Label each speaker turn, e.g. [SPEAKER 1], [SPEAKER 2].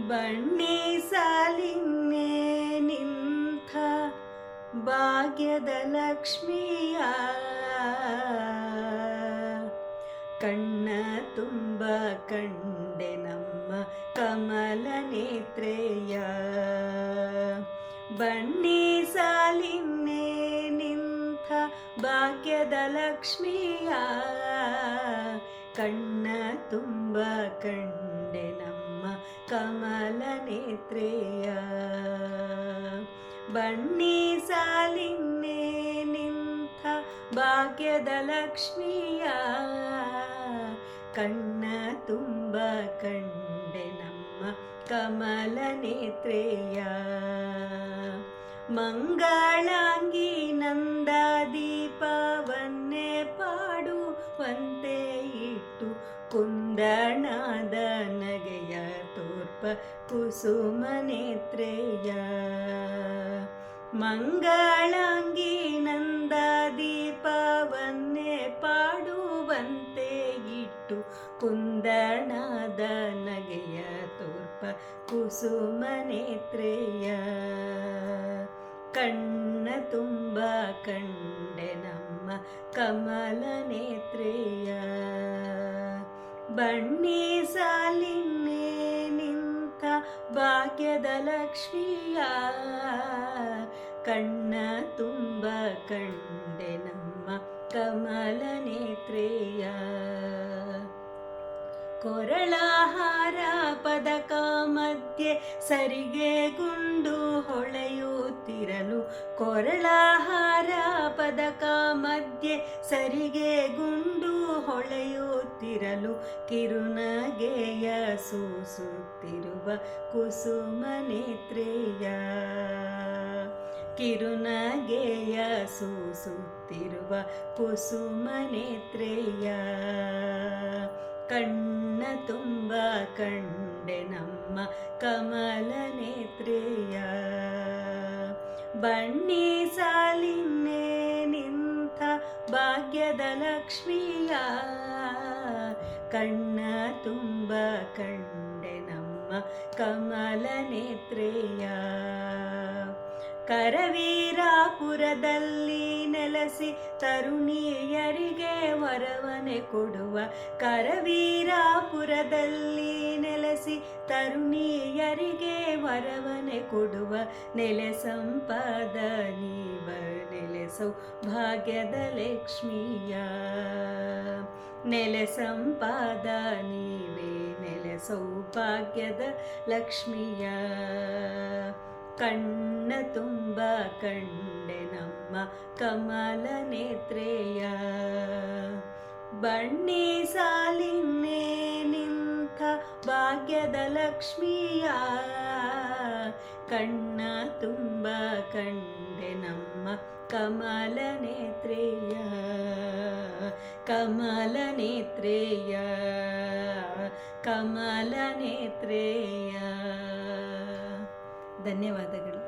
[SPEAKER 1] ಬಣ್ಣಿ ಸಾಲಿನ್ನೇ ನಿಂಥ ಭಾಗ್ಯದ ಲಕ್ಷ್ಮಿಯ ಕಣ್ಣ ತುಂಬ ಕಂಡೆ ನಮ್ಮ ಕಮಲ ನೇತ್ರೆಯ. ಬಣ್ಣಿ ಸಾಲಿನ್ನೇ ನಿಂಥ ಭಾಗ್ಯದ ಲಕ್ಷ್ಮಿಯ ಕಣ್ಣ ತುಂಬ ಕಂಡೆ ನಮ್ಮ ಕಮಲ ನೇತ್ರೆಯ. ಬಣ್ಣಿ ಸಾಲಿನ್ನೇ ನಿಂಥ ಭಾಗ್ಯದ ಲಕ್ಷ್ಮಿಯ ಕಣ್ಣ ತುಂಬ ಕಂಡೆ ನಮ್ಮ ಕಮಲ ನೇತ್ರೆಯ. ಮಂಗಳಾಂಗಿ ನಂದ ದೀಪವನ್ನೇ ಪಾಡುವಂತೆ ಇಟ್ಟು ಕುಂದಣದ ನಗೆಯ ತೋರ್ಪ ಕುಸುಮ ನೇತ್ರೆಯ. ಮಂಗಳಾಂಗಿ ನಂದ ದೀಪವನ್ನೇ ಪಾಡುವಂತೆ ಇಟ್ಟು ಕುಂದಣದ ನಗೆಯ ತೋರ್ಪ ಕುಸುಮ ನೇತ್ರೆಯ. ಕಣ್ಣ ತುಂಬ ಕಂಡೆ ನಮ್ಮ ಕಮಲ ನೇತ್ರೆಯ. ಬಣ್ಣಿ ಸಾಲಿನ್ನೇ ನಿಂಥ ಭಾಗ್ಯದ ಲಕ್ಷ್ಮಿಯ ಕಣ್ಣ ತುಂಬ ಕಂಡೆ ನಮ್ಮ ಕಮಲ ನೇತ್ರೆಯ. ಕೊರಳಹಾರ ಪದಕ ಮಧ್ಯೆ ಸರಿಗೆ ಗುಂಡು ಹೊಳೆಯುತ್ತಿರಲು. ಕೊರಳಹಾರ ಪದಕ ಮಧ್ಯೆ ಸರಿಗೆ ಗುಂಡು ಹೊಳೆಯುತ್ತಿರಲು ಕಿರುನಗೆಯ ಸೂಸುತ್ತಿರುವ ಕುಸುಮ ನೇತ್ರೆಯ. ಕಿರುನಗೆಯ ಸೂಸುತ್ತಿರುವ ಕುಸುಮ ನೇತ್ರೆಯ. ಕಣ್ಣ ತುಂಬ ಕಂಡೆ ನಮ್ಮ ಕಮಲ ನೇತ್ರೆಯ. ಬಣ್ಣಿ ಸಾಲಿನ್ನೇ ನಿಂಥ ಭಾಗ್ಯದ ಲಕ್ಷ್ಮಿಯ ಕಣ್ಣ ತುಂಬ ಕಂಡೆ ನಮ್ಮ ಕಮಲ ನೇತ್ರೆಯ. ಕರವೀರಾಪುರದಲ್ಲಿ ನೆಲೆಸಿ ತರುಣಿಯರಿಗೆ ವರವನೆ ಕೊಡುವ. ಕರವೀರಾಪುರದಲ್ಲಿ ನೆಲೆಸಿ ತರುಣಿಯರಿಗೆ ವರವನೆ ಕೊಡುವ. ನೆಲೆ ಸಂಪದ ನೀವ ನೆಲೆಸೌ ಭಾಗ್ಯದ ಲಕ್ಷ್ಮಿಯ. ನೆಲೆ ಸಂಪದ ನೀವೇ ನೆಲೆಸೌ ಭಾಗ್ಯದ ಲಕ್ಷ್ಮಿಯ. ಕಣ್ಣ ತುಂಬ ಕಂಡೆ ನಮ್ಮ ಕಮಲ ನೇತ್ರೆಯ. ಬಣ್ಣಿ ಸಾಲಿನ್ನೇ ನಿಂಥ ಭಾಗ್ಯದ ಲಕ್ಷ್ಮಿಯ ಕಣ್ಣ ತುಂಬ ಕಂಡೆ ನಮ್ಮ ಕಮಲ ನೇತ್ರೆಯ. ಕಮಲ ನೇತ್ರೆಯ. ಕಮಲ ನೇತ್ರೆಯ. ಧನ್ಯವಾದಗಳು.